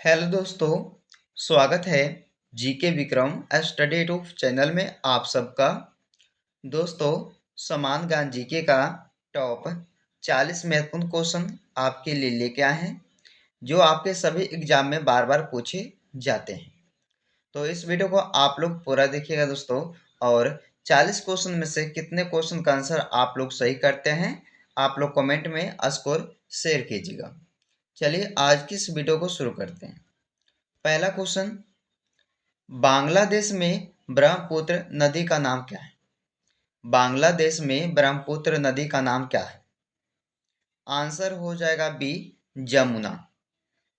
Hello दोस्तों, स्वागत है GK Vikram study tube channel में आप सबका। दोस्तों, समान ज्ञान जीके का टॉप 40 महत्वपूर्ण क्वेश्चन आपके लिए लेके आए हैं जो आपके सभी एग्जाम में बार बार पूछे जाते हैं। तो इस वीडियो को आप लोग पूरा देखिएगा दोस्तों, और 40 क्वेश्चन में से कितने क्वेश्चन का आंसर आप लोग सही करते हैं आप लोग कमेंट में स्कोर शेयर कीजिएगा। चलिए आज की इस वीडियो को शुरू करते हैं। पहला क्वेश्चन, बांग्लादेश में ब्रह्मपुत्र नदी का नाम क्या है? बांग्लादेश में ब्रह्मपुत्र नदी का नाम क्या है? आंसर हो जाएगा बी, जमुना।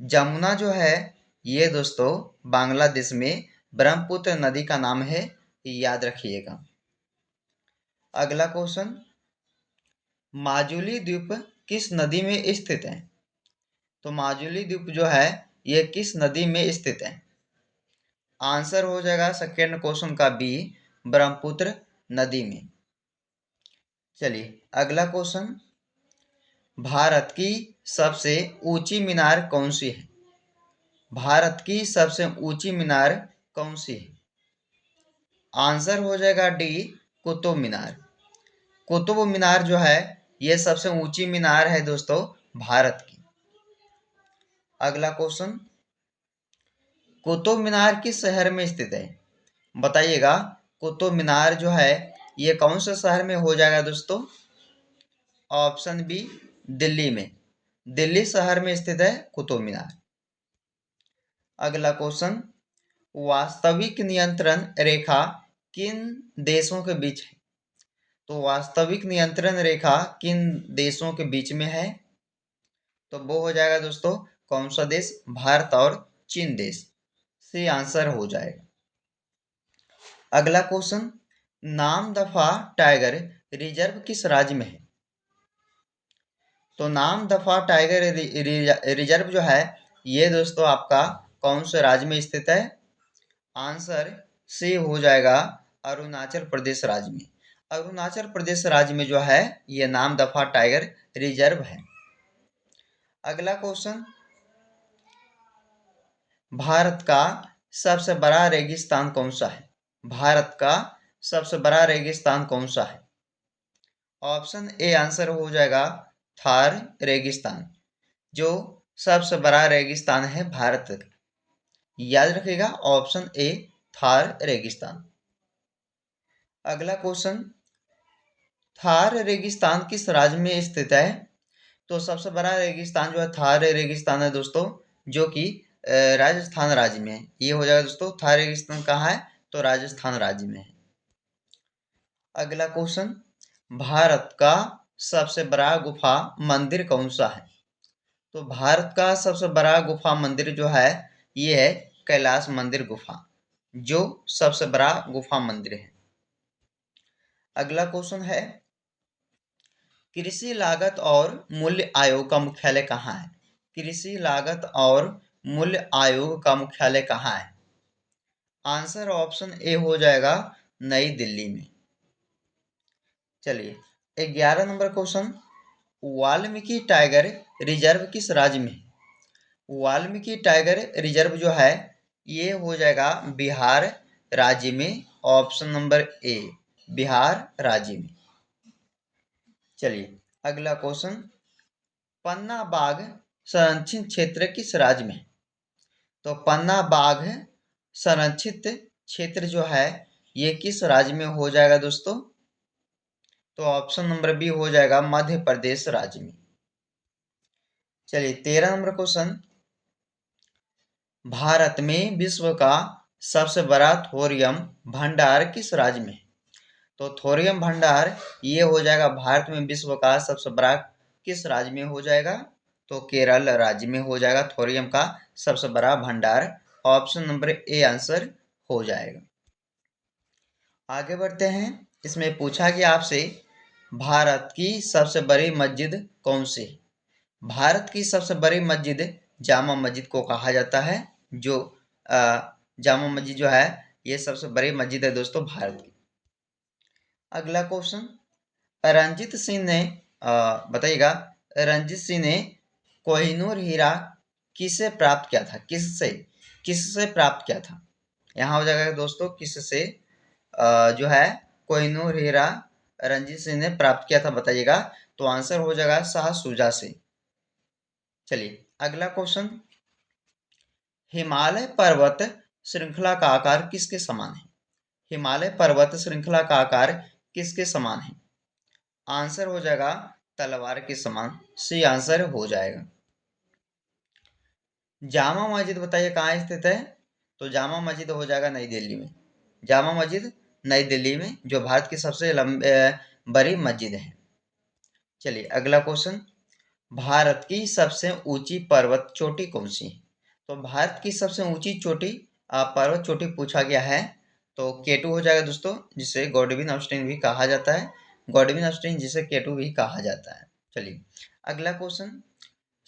जमुना जो है ये दोस्तों बांग्लादेश में ब्रह्मपुत्र नदी का नाम है, याद रखिएगा। अगला क्वेश्चन, माजुली द्वीप किस नदी में स्थित है? तो माजुली द्वीप जो है ये किस नदी में स्थित है? आंसर हो जाएगा सेकेंड क्वेश्चन का बी, ब्रह्मपुत्र नदी में। चलिए अगला क्वेश्चन, भारत की सबसे ऊंची मीनार कौन सी है? भारत की सबसे ऊंची मीनार कौन सी है? आंसर हो जाएगा डी, कुतुब मीनार। कुतुब मीनार जो है ये सबसे ऊंची मीनार है दोस्तों भारत की। अगला क्वेश्चन, कुतुब मीनार किस शहर में स्थित है? बताइएगा, कुतुब मीनार जो है ये कौन से शहर में हो जाएगा दोस्तों? ऑप्शन बी, दिल्ली में। दिल्ली शहर में स्थित है कुतुब मीनार। अगला क्वेश्चन, वास्तविक नियंत्रण रेखा किन देशों के बीच है? तो वास्तविक नियंत्रण रेखा किन देशों के बीच में है? तो वो हो जाएगा दोस्तों कौन सा देश? भारत और चीन देश से आंसर हो जाएगा। अगला क्वेश्चन, नामदफा टाइगर रिजर्व किस राज्य में है? तो नामदफा टाइगर रिजर्व जो है ये दोस्तों आपका कौन से राज्य में स्थित है? आंसर सी हो जाएगा अरुणाचल प्रदेश राज्य में। अरुणाचल प्रदेश राज्य में जो है ये नामदफा टाइगर रिजर्व है। अगला क्वेश्चन, भारत का सबसे बड़ा रेगिस्तान कौन सा है? भारत का सबसे बड़ा रेगिस्तान कौन सा है? ऑप्शन ए आंसर हो जाएगा थार रेगिस्तान, जो सबसे बड़ा रेगिस्तान है भारत का। याद रखिएगा ऑप्शन ए, थार रेगिस्तान। अगला क्वेश्चन, थार रेगिस्तान किस राज्य में स्थित है? तो सबसे बड़ा रेगिस्तान जो है थार रेगिस्तान है दोस्तों, जो कि राजस्थान राज्य में है। ये हो जाएगा दोस्तों, थार रेगिस्तान कहाँ है? तो राजस्थान राज्य में है। अगला क्वेश्चन, भारत का सबसे बड़ा गुफा मंदिर कौन सा है? तो भारत का सबसे बड़ा गुफा मंदिर जो है ये है कैलाश मंदिर गुफा, जो सबसे बड़ा गुफा मंदिर है। अगला क्वेश्चन है, कृषि लागत और मूल्य आयोग का मुख्यालय कहाँ है? कृषि लागत और मूल्य आयोग का मुख्यालय कहाँ है? आंसर ऑप्शन ए हो जाएगा नई दिल्ली में। चलिए 11 number question, Valmiki tiger reserve किस राज्य में है? वाल्मीकि टाइगर रिजर्व जो है ये हो जाएगा बिहार राज्य में। ऑप्शन नंबर ए, बिहार राज्य में। चलिए अगला क्वेश्चन, पन्ना बाघ संरक्षित क्षेत्र किस राज्य में है? तो पन्ना बाघ संरक्षित क्षेत्र जो है ये किस राज्य में हो जाएगा दोस्तों? तो ऑप्शन नंबर बी हो जाएगा मध्य प्रदेश राज्य में। चलिए 13 नंबर क्वेश्चन, भारत में विश्व का सबसे बड़ा थोरियम भंडार किस राज्य में है? तो थोरियम भंडार ये हो जाएगा भारत में विश्व का सबसे बड़ा किस राज्य में हो जाएगा? तो केरल राज्य में हो जाएगा थोरियम का सबसे बड़ा भंडार। ऑप्शन नंबर ए आंसर हो जाएगा। आगे बढ़ते हैं, इसमें पूछा गया आपसे भारत की सबसे बड़ी मस्जिद कौन सी है? भारत की सबसे बड़ी मस्जिद जामा मस्जिद को कहा जाता है, जो जामा मस्जिद जो है ये सबसे बड़ी मस्जिद है दोस्तों भारत की। अगला क्वेश्चन, रंजीत सिंह ने बताइएगा, रंजीत सिंह ने कोहिनूर हीरा किससे प्राप्त किया था? किससे? किससे प्राप्त किया था? यहाँ हो जाएगा दोस्तों किससे जो है कोहिनूर हीरा रणजीत सिंह ने प्राप्त किया था, बताइएगा। तो आंसर हो जाएगा शाह शुजा से। चलिए अगला क्वेश्चन, हिमालय पर्वत श्रृंखला का आकार किसके समान है? हिमालय पर्वत श्रृंखला का आकार किसके समान है? आंसर हो जाएगा तलवार के समान, सी आंसर हो जाएगा। जामा मस्जिद बताइए कहाँ स्थित है? तो जामा मस्जिद हो जाएगा नई दिल्ली में। जामा मस्जिद नई दिल्ली में, जो भारत की सबसे बड़ी मस्जिद है। चलिए अगला क्वेश्चन, भारत की सबसे ऊंची पर्वत चोटी कौन सी है? तो भारत की सबसे ऊंची चोटी पर्वत चोटी पूछा गया है, तो केटू हो जाएगा दोस्तों, जिसे गॉडविन ऑस्टिन भी कहा जाता है। गॉडविन ऑस्टिन जिसे केटू भी कहा जाता है। चलिए अगला क्वेश्चन,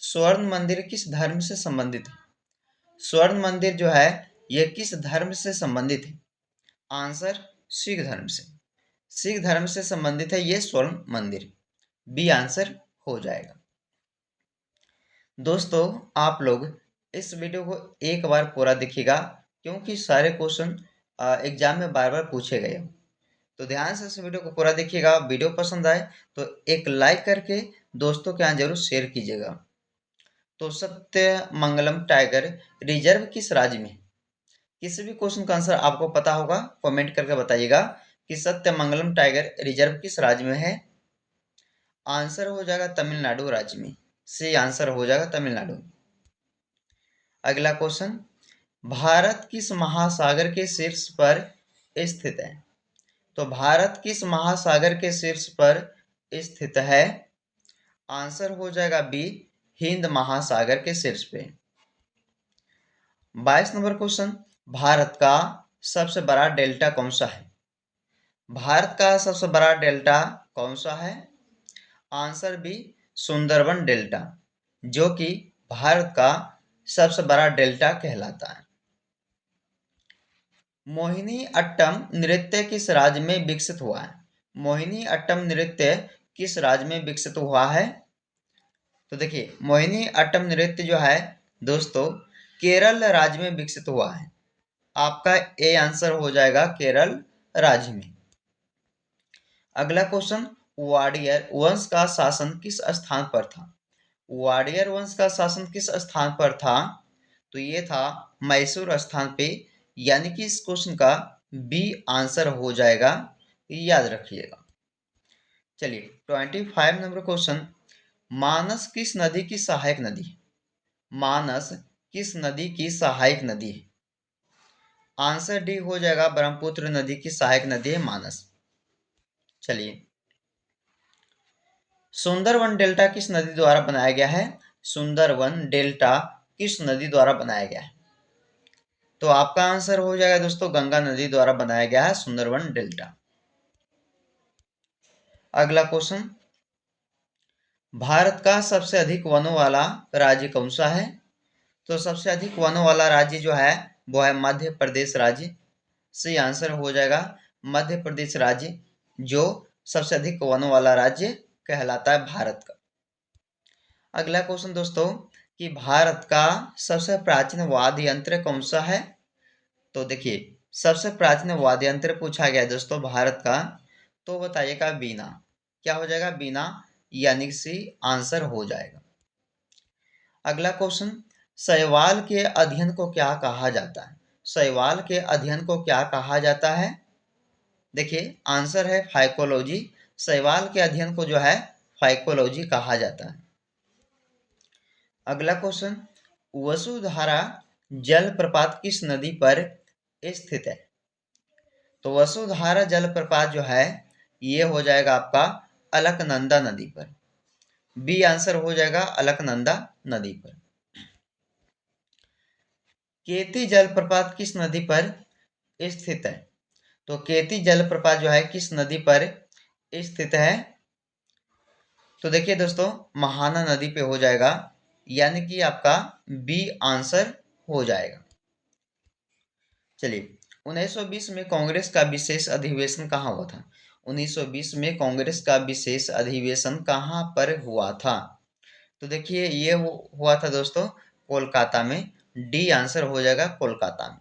स्वर्ण मंदिर किस धर्म से संबंधित है? स्वर्ण मंदिर जो है ये किस धर्म से संबंधित है? आंसर सिख धर्म से। सिख धर्म से संबंधित है ये स्वर्ण मंदिर, बी आंसर हो जाएगा। दोस्तों आप लोग इस वीडियो को एक बार पूरा देखिएगा, क्योंकि सारे क्वेश्चन एग्जाम में बार बार पूछे गए हो। तो ध्यान से इस वीडियो को पूरा देखिएगा। वीडियो पसंद आए तो एक लाइक करके दोस्तों के यहाँ जरूर शेयर कीजिएगा। तो सत्य मंगलम टाइगर रिजर्व किस राज्य में? किसी भी क्वेश्चन का आंसर आपको पता होगा, कमेंट करके बताइएगा कि सत्य मंगलम टाइगर रिजर्व किस राज्य में है। आंसर हो जाएगा तमिलनाडु राज्य में, सी आंसर हो जाएगा तमिलनाडु। अगला क्वेश्चन, भारत किस महासागर के शीर्ष पर स्थित है? तो भारत किस महासागर के शीर्ष पर स्थित है? आंसर हो जाएगा बी, हिंद महासागर के शीर्ष पे। 22 नंबर क्वेश्चन, भारत का सबसे बड़ा डेल्टा कौन सा है? भारत का सबसे बड़ा डेल्टा कौन सा है? आंसर बी, सुंदरबन डेल्टा, जो कि भारत का सबसे बड़ा डेल्टा कहलाता है। मोहिनी अट्टम नृत्य किस राज्य में विकसित हुआ है? मोहिनी अट्टम नृत्य किस राज्य में विकसित हुआ है? तो देखिए मोहिनी अट्टम नृत्य जो है दोस्तों केरल राज्य में विकसित हुआ है। आपका ए आंसर हो जाएगा केरल राज्य में। अगला क्वेश्चन, वाडियर वंश का शासन किस स्थान पर था? वाडियर वंश का शासन किस स्थान पर था? तो ये था मैसूर स्थान पे, यानी कि इस क्वेश्चन का बी आंसर हो जाएगा, याद रखिएगा। चलिए 25 नंबर क्वेश्चन, मानस किस नदी की सहायक नदी है? मानस किस नदी की सहायक नदी है? आंसर डी हो जाएगा, ब्रह्मपुत्र नदी की सहायक नदी है मानस। चलिए सुंदरवन डेल्टा किस नदी द्वारा बनाया गया है? सुंदरवन डेल्टा किस नदी द्वारा बनाया गया है? तो आपका आंसर हो जाएगा दोस्तों गंगा नदी द्वारा बनाया गया है सुंदरवन डेल्टा। अगला क्वेश्चन, भारत का सबसे अधिक वनों वाला राज्य कौन सा है? तो सबसे अधिक वनों वाला राज्य जो है वो है मध्य प्रदेश राज्य, सही आंसर हो जाएगा मध्य प्रदेश राज्य, जो सबसे अधिक वनों वाला राज्य कहलाता है भारत का। अगला क्वेश्चन दोस्तों, कि भारत का सबसे प्राचीन वाद्य यंत्र कौन सा है? तो देखिए सबसे प्राचीन वाद्य यंत्र पूछा गया है दोस्तों भारत का, तो बताइएगा बीना। क्या हो जाएगा? बीना, यानी सी आंसर हो जाएगा। अगला क्वेश्चन, शैवाल के अध्ययन को क्या कहा जाता है? शैवाल के अध्ययन को क्या कहा जाता है? देखिए आंसर है फाइकोलॉजी। शैवाल के अध्ययन को जो है फाइकोलॉजी कहा जाता है। अगला क्वेश्चन, वसुधारा जलप्रपात किस नदी पर स्थित है? तो वसुधारा जलप्रपात जो है ये हो जाएगा आपका अलकनंदा नदी पर, बी आंसर हो जाएगा अलकनंदा नदी पर। केती जलप्रपात किस नदी पर स्थित है? तो केती जलप्रपात जो है किस नदी पर स्थित है? तो देखिए दोस्तों महाना नदी पे हो जाएगा, यानी कि आपका बी आंसर हो जाएगा। चलिए 1920 में कांग्रेस का विशेष अधिवेशन कहाँ हुआ था? 1920 में कांग्रेस का विशेष अधिवेशन कहाँ पर हुआ था? तो देखिए ये हुआ था दोस्तों कोलकाता में। डी आंसर हो जाएगा कोलकाता में।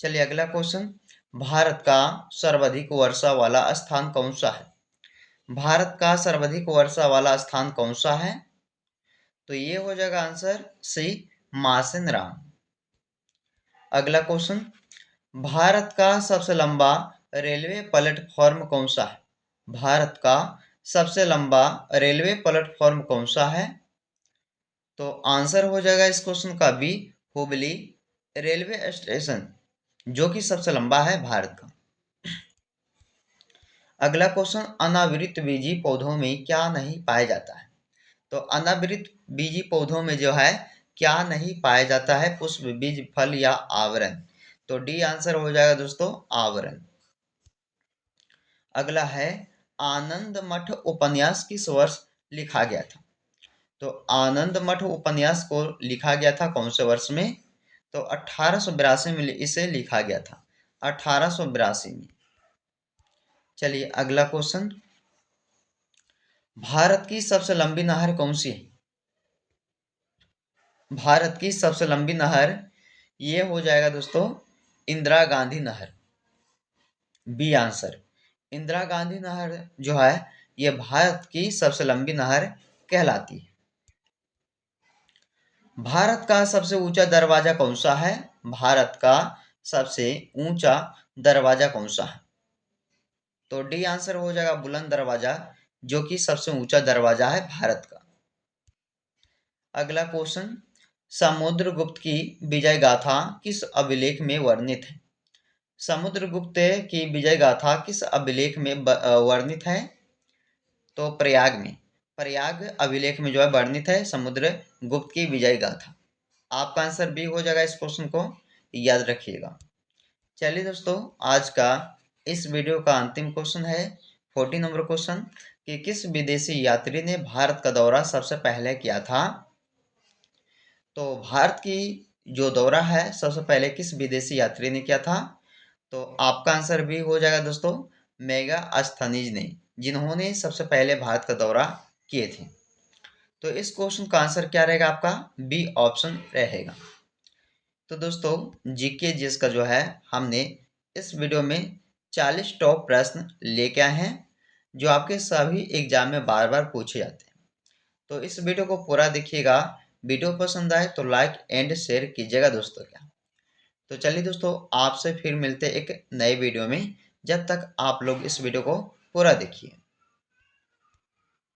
चलिए अगला क्वेश्चन, भारत का सर्वाधिक वर्षा वाला स्थान कौन सा है? भारत का सर्वाधिक वर्षा वाला स्थान कौन सा है? तो ये हो जाएगा आंसर सी, मासिन राम। अगला क्वेश्चन, भारत का सबसे लंबा रेलवे प्लेटफॉर्म कौन सा है? भारत का सबसे लंबा रेलवे प्लेटफॉर्म कौन सा है? तो आंसर हो जाएगा इस क्वेश्चन का बी, हुबली रेलवे स्टेशन, जो कि सबसे लंबा है भारत का। अगला क्वेश्चन, अनावृत बीजी पौधों में क्या नहीं पाया जाता है? तो अनावृत बीजी पौधों में जो है क्या नहीं पाया जाता है? पुष्प, बीज, फल या आवरण? तो डी आंसर हो जाएगा दोस्तों, आवरण। अगला है, आनंद मठ उपन्यास किस वर्ष लिखा गया था? तो आनंद मठ उपन्यास को लिखा गया था कौन से वर्ष में? तो 1882 में इसे लिखा गया था, 1882 में। चलिए अगला क्वेश्चन, भारत की सबसे लंबी नहर कौन सी है? भारत की सबसे लंबी नहर ये हो जाएगा दोस्तों इंदिरा गांधी नहर, बी आंसर। इंदिरा गांधी नहर जो है ये भारत की सबसे लंबी नहर कहलाती है। भारत का सबसे ऊंचा दरवाजा कौन सा है? भारत का सबसे ऊंचा दरवाजा कौन सा है? तो डी आंसर हो जाएगा बुलंद दरवाजा, जो कि सबसे ऊंचा दरवाजा है भारत का। अगला क्वेश्चन, समुद्रगुप्त की विजय गाथा किस अभिलेख में वर्णित है? समुद्रगुप्त की विजय गाथा किस अभिलेख में वर्णित है? तो प्रयाग में, प्रयाग अभिलेख में जो है वर्णित है समुद्रगुप्त की विजय गाथा। आपका आंसर बी हो जाएगा, इस क्वेश्चन को याद रखिएगा। चलिए दोस्तों, आज का इस वीडियो का अंतिम क्वेश्चन है 40 नंबर क्वेश्चन, कि किस विदेशी यात्री ने भारत का दौरा सबसे पहले किया था? तो भारत की जो दौरा है सबसे पहले किस विदेशी यात्री ने किया था? तो आपका आंसर भी हो जाएगा दोस्तों, मेगास्थनीज ने, जिन्होंने सबसे पहले भारत का दौरा किए थे। तो इस क्वेश्चन का आंसर क्या रहेगा आपका? बी ऑप्शन रहेगा। तो दोस्तों जीके जीएस का जो है हमने इस वीडियो में 40 टॉप प्रश्न लेके आए हैं, जो आपके सभी एग्जाम में बार बार पूछे जाते हैं। तो इस वीडियो को पूरा देखिएगा। वीडियो पसंद आए तो लाइक एंड शेयर कीजिएगा दोस्तों क्या। तो चलिए दोस्तों, आपसे फिर मिलते एक नए वीडियो में। जब तक आप लोग इस वीडियो को पूरा देखिए।